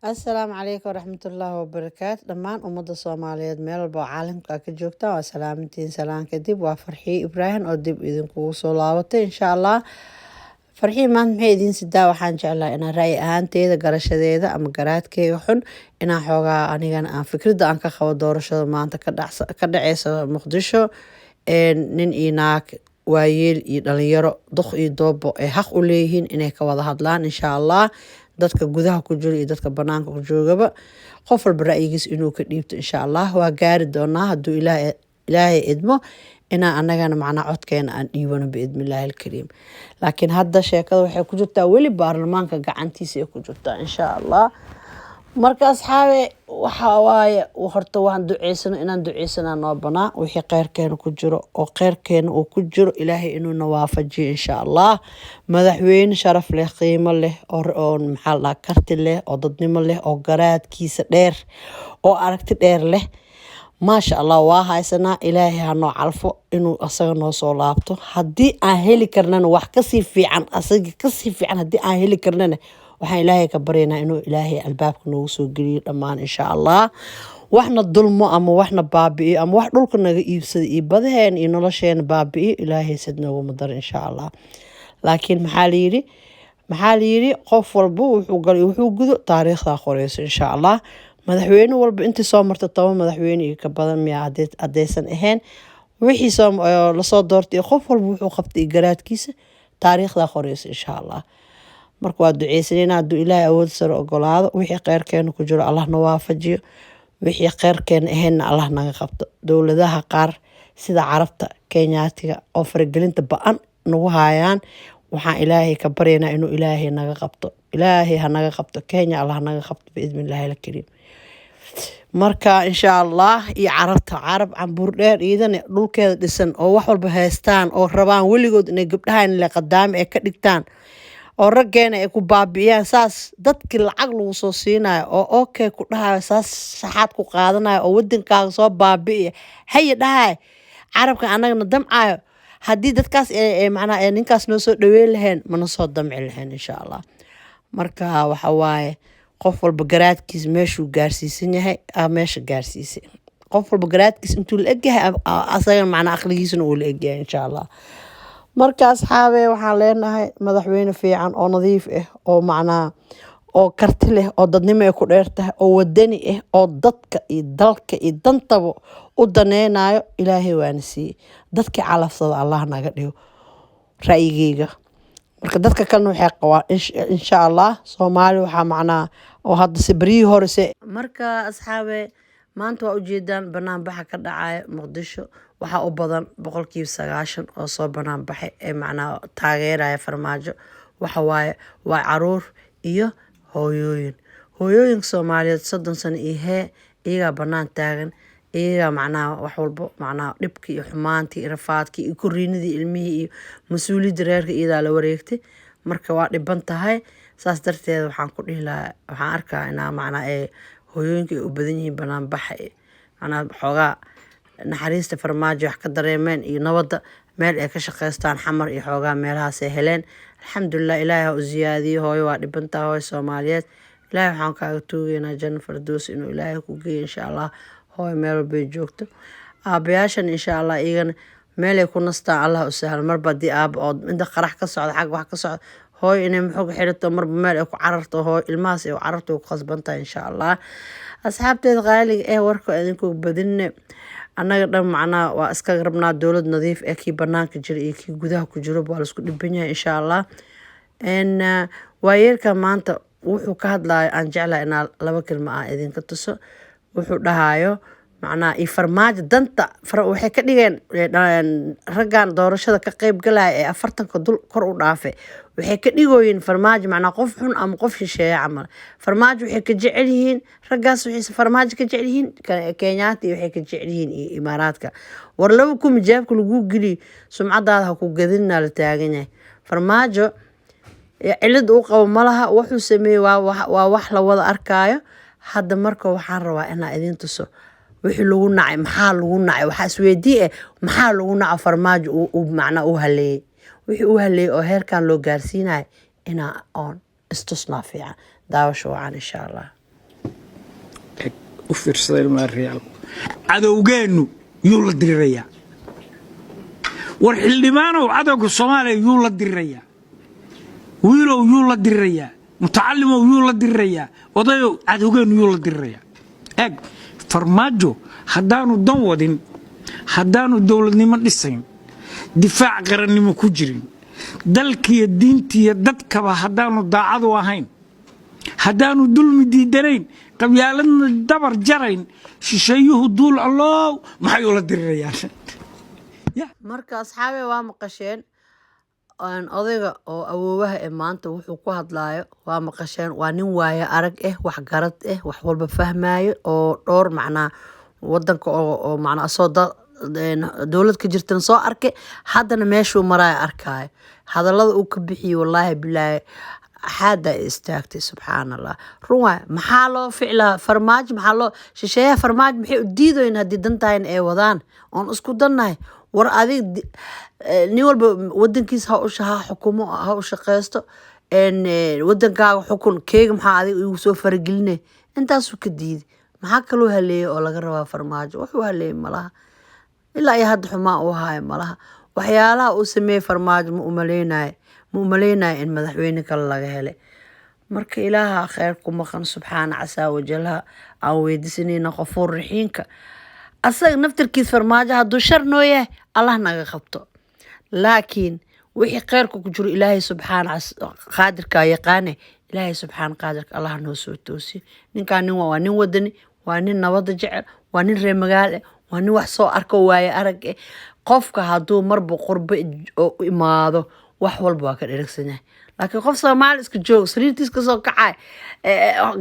السلام عليكم ورحمة الله وبركاته دمان أمد الصوماليات ميل walba oo caalamka ka joogta waa salaamintiin salaan kadib waa farxii Ibrahim oo dib idinku soo laabatay insha Allah farxii maanta maxay idin sidaa waxaan jeclaa inaan ra'yi ahaanteeda garashadeeda ama garaadkeyga xun inaan xoogaa anigana aan fikradda aan ka qabo doorashada maanta ka dhaceysa Muqdisho nin iyo naag waayeel iyo dhalinyaro duq iyo doobo ay xaq u leeyihiin inay ka wada hadlaan insha Allah dadka gudaha ku jira iyo dadka banaanka ku joogaba qof walba ra'yigiisa inuu ka dhiibto insha Allah waa gaari doonaa hadduu ilaahay idmo inaan anagana macnaa codkeena aan dhiibano biidmillaahi alkariim laakiin hadda sheekada waxay ku jirtaa weli baarlamaanka gacantiisa ay ku jirtaa insha Allah marka asxaabe waxa waaye horta waan duceysano inaan duceysana noo banaa wixii qeyrkeena ku jiro oo qeyrkeena uu ku jiro ilaahay inuu na waafajiyo insha Allah madaxweyne sharaf leh qiimo leh oo maxaa la karti leh oo dadnimo leh oo garaadkiisa dheer oo aragti dheer leh maasha Allah waa haysanaa ilaahay ha noo calfo inuu asaga noo soo laabto haddii aan heli karnana wax kasii fiican asaga kasii fiican haddii aan heli karnana waxaan ilaahay ka baryaynaa inuu ilaahay albaabka noogu soo geliyo dhammaan insha Allah waxna dulmo ama waxna baabi'iyo ama wax dhulka naga iibsada iyo badaheen iyo nolosheena baabi'iyo ilaahay sad nooguma daro insha Allah laakiin maxaa la yiri qof walba wuxuu gudo taariikhda qoreyso insha Allah madaxweyne walba intii soo marta 10 madaxweyne iyo ka badan miyaa adeysan ahayn wixii soo la soo doortay qof walba wuxuu qabtay garaadkiisa taariikhda qoreyso insha Allah marka waa duceysanayna hadduu ilaahay awood sare ogolaado wixii qeyrkeena ku jiro Allah na waafajiyo wixii qeyrkeena ahaynna Allah naga qabto dowladaha qaar sida carabta kenyaatiga oo faragelinta ba'an nagu hayaan waxaan ilaahay ka baryaynaa inuu ilaahay naga qabto ilaahay ha naga qabto Kenya Allah naga qabto biidmillaahi alkariim marka insha Allah iyo carab cambuur dheer iidana dhulkeeda dhisan oo wax walba haystaan oo rabaan weligood inay gabdhaha in la qadaami ay ka dhigtaan oo raggeena ay ku baabi'iyaan saas dadkii lacag lagu soo siinayo oo okay ku dhahayo saas saxaad ku qaadanayo oo wadankaaga soo baabi'iya haye dhahay carabka anagana damcayo haddii dadkaas macnaa ninkaas noo soo dhaweyn lahayn mana soo damci lahayn insha Allah marka waxa waaye qof walba garaadkiisa meeshuu gaarsiisan yahay meesha gaarsiisay qof walba garaadkiisa intuu la egyahay asaga macnaa aqligiisana uu la egyahay insha Allah marka asxaabe waxaan leenahay madaxweyne fiican oo nadiif ah oo macnaa oo karti leh oo dadnimo ay ku dheertahay oo wadani ah oo dadka iyo dalka iyo dantaba u daneynayo ilaahay waana siiyey dadkii calafsada Allah naga dhigo ra'yigeyga marka dadka kalena waxay qabaan insha Allah Soomaali waxa macnaa oo hadda sibriyi horse marka asxaabe maanta waa ujeedaan banaanbaxa ka dhacaya Muqdisho waxa u badan 90% oo soo banaanbaxay ee macnaa taageeraya farmaajo waxa waaye waa caruur iyo hooyooyin Soomaaliyeed 30 sano iyaga banaan taagan iyaga macnaa wax walba macnaa dhibki iyo xumaantii iyo rafaadkii iyo koriinadii ilmihii iyo mas'uuliyadda reerka iyada la wareegtay marka waa dhiban tahay saas darteed waxaan ku dhihi lahaa waxaan arkaa inaa macnaa hooyooyinka u badan yihiin banaanbaxa macnaa xoogaa naxariista farmaajo wax ka dareemeen iyo nabadda meel ay ka shaqeystaan xamar iyo xoogaa meelahaas ay heleen alxamdulillah ilaahay ha u ziyaadiyo hooyo waa dhiban tahay hooyo Soomaaliyeed ilaahay waxaan kaaga tuugaynaa janno fardoos inuu ilaahay ku geeyo insha Allah hooyo meel walba ay joogto aabayaashan insha Allah iyagana meel ay ku nastaan Allah u sahlo marba haddii aaba oo inta qarax ka socdo xag wax ka socdo hooy inay muxuu xirato marba meel ay ku cararto hooy ilmahaas ay cararto ku khasbantahay insha allah asxaabteeda qaaliga ee warka idinku badinne annaga dhan macnaa waa iska rabnaa dowlad nadiif ee kii banaanka jira iyo kii gudaha ku jiro waa la isku dhiban yahay insha allah waayeelka maanta wuxuu ka hadlayo aan jeclahay inaa laba kelmo ah idinka tuso wuxuu dhahayo macnaa iyo farmaajo danta waxay ka dhigeen raggan doorashada ka qayb galaya ee 40 dul kor u dhaafay waxay ka dhigooyin farmaajo macnaa qof xun ama qof shisheeye camal farmaajo waxay ka jecel yihiin raggaas waxay farmaajo ka jecel yihiin Kenyaati waxay ka jecel yihiin imaaraadka war laba ku mijaabka lagu geli sumcadaada ha ku gadinna la taagan yahay farmaajo cilad uu qabo malaha wuxuu sameeyay waa wax la wada arkaayo hadda marka waxaan rabaa inaan idin tuso wixii lagu nacay maxaa lagu nacay waxa isweydiiyay maxaa lagu nacay farmaajo uu macnaa uu haleeyay wixii uu haleeyay oo heerkan loo gaarsiinay ina on istusnaa fiican daawasho waan insha Allah u fiirsaday maariyaal cadowgeenu yuu la dirirayaa war xildhibaanow cadowga Soomaaliya yuu la dirirayaa wiilow yuu la dirirayaa mutacallimow yuu la dirirayaa odayow cadowgeenu yuu la dirirayaa eg farmaajo haddaanu dan wadin haddaanu dowladnimo dhisayn difaac qarannimo ku jirin dalkiiyo diintiiyo dadkaba haddaanu daacad u ahayn haddaanu dulmi diidanayn qabyaaladna dabar jarayn shisheeyuhu duul allow maxay ula dirirayaan marka asxaabe waa maqasheen odayga oo awoowaha ee maanta wuxuu ku hadlaayo waa maqasheen waa nin waaye arag wax garad wax walba fahmaayo oo dhowr macnaa wadanka oo macnaa soo dowlad ka jirtan soo arkay haddana meeshuu maraayo arkaayo hadallada uu ka bixiyay wallaahi bilaahi حادا استاكتي سبحان الله روح محالو فعلا فرماج محالو شيشيه فرماج محي وديدو ان هدي دنتاين اي ودان اون اسكو دناي ور ادي نيول ودنكيس ها حكومه ها شقيستو ان ودنكا حكم كيغ maxaa adi igu soo fargelinay intaas uu ka diiday maxaa kaloo haleeyay oo laga rabaa farmaajo wuxuu haleeyay malaha ilaa ay had xumaa u haay malaha waxyaalaha uu sameeyay farmaajo ma u maleynay in madaxweyne kale laga helay marka ilaaha khayr ku maqan subxaana casaa wajalaha aan weydiisanayna qafuur raxiinka asaga naftirkiis farmaajo hadduu shar noo yahay allah naga qabto laakiin wixii khayrku ku jiro ilaahay subxaana qaadirka yaqaane ilaahay subxaana qaadirka allah noo soo toosiyo ninkaan nin waa nin wadani waa nin nabada jecel waa nin reer magaalo waa nin wax soo arko waaye arag qofka hadduu marba qurbo imaado wax walba waa ka dheragsan yahay laakiin qof Soomaali iska joog sariirtiis ka soo kacay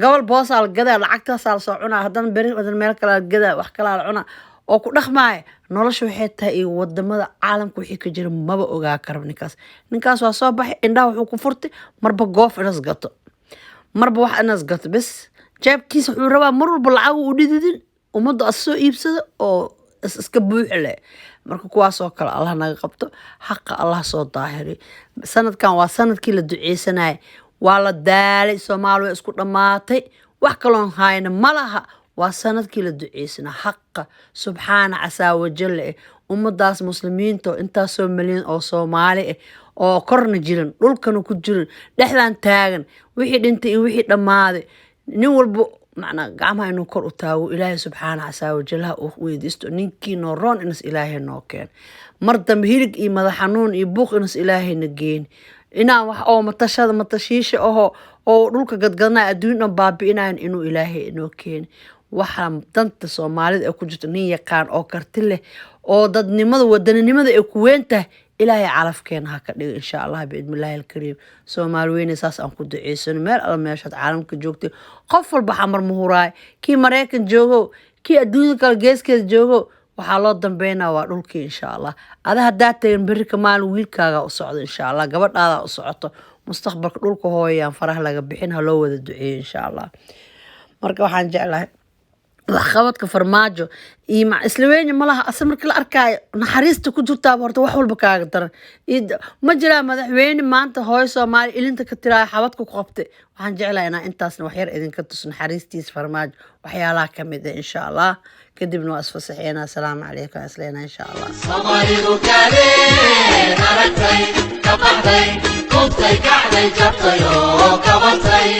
gobol boosaal gada lacagtaas la soo cunaa hadan bari wadan meel kala gada wax kala la cunaa oo ku dhaqmaay noloshu waxay tahay wadamada caalamka wixii ka jira maba ogaa karab ninkaas waa soo baxay indhaha wuxuu ku furtay marba goof inas gato marba wax inas gato bas jeebkiisa wuxuu rabaa mar walba lacag u dhididin umada soo iibsado oo iska buuxle marka kuwaas oo kale Allah naga qabto xaqa Allah soo daahiri sanadkan waa sanadkii la duceysanay waa la daalay Soomaaliya isku dhamaatay wax kaloon hayna malaha waa sanadkii la duceysana xaqa subxaana casaa wajalla ummadaas muslimiinta inta soo milyan oo Soomaali oo korna jiran dhulkana ku jiran dhexdan taagan wixii dhintay iyo wixii dhamaaday nin walba macna gacmaha inuu kor u taago ilaahay subxaana casaa wajalla uu weydiisto ninkii noo roon inas ilaahay noo keen mar dambe hirig iyo madax xanuun iyo buuq inas ilaahay na geen inaan wax oo matashiisha oo dhulka gadgadnaa adduunna baabi'inaan inuu ilaahay noo keen waxa danta Soomaalida ay ku jirto nin yaqaan oo karti leh oo dadnimada wadaninimada ay ku weyntahay ilaahay calafkeena ha ka dhigo insha Allah biidmillaahi alkariim Soomaali weyn saas aan ku duceysano meel alla meeshaad caalamka joogtay qof walba xamar muhuraay kii Mareykan joogo kii adduunka kala geeskeeda joogo waxa loo dambeynaa waa dhulkii insha Allah ada hadaa tagan bari kamaan wiilkaaga u socdo insha Allah gabadhaada u socoto mustaqbalka dhulka hooyaan faraha laga bixin ha loo wada duceeyo insha Allah marka waxaan jeclahay waxqabadka farmaajo iyo isla weyne ma laha asa markii la arkaayo naxariista ku jirtaaba horta wax walba kaaga daran ma jiraa madaxweyne maanta hooyo soomaali ilinta ka tiraayo xabadka ku qabtay waxaan jeclahay inaa intaasna waxyar idinka tus naxariistiisa farmaajo waxyaalaha ka mid ah insha allah kadibna waa isfasaxeynaa asalaamu calaykum aan isleynaa insha allah soomaalidu kaadeen aragtay ka baxday qubtay kacday jabtay oo kabatay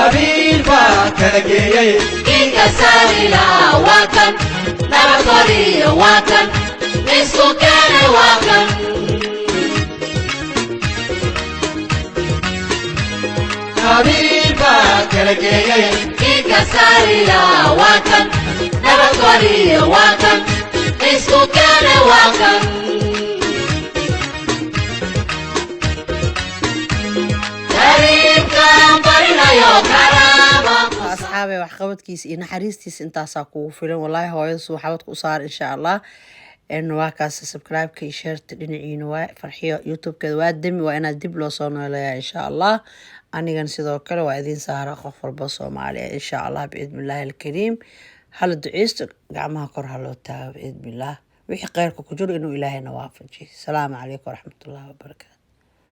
حبيب كرجيي إنك سالنا وكن نبضري وكن نسو كان وكن حبيب كرجيي إنك سالنا وكن نبضري وكن نسو كان وكن asxaabay waxqabadkiisa iyo naxariistiisa intaasaa kugu filan wallaahi hooyada suu xabadka u saar insha allah waa kaas subscribe-ka iyo sheerta dhinaciina waa farxiyo youtube-keeda waa demi waa inaad dib loo soo nooleeyaa insha allah anigan sidoo kale waa idiin saara qof walba soomaaliya insha allah biidnillaahi alkariim hala duceysto gacmaha kor ha loo taago biidnillah wixii kheyrka ku jiro inuu ilaahayna waafajiyo asalaamu calaykum waraxmatullaahi wabarakaatu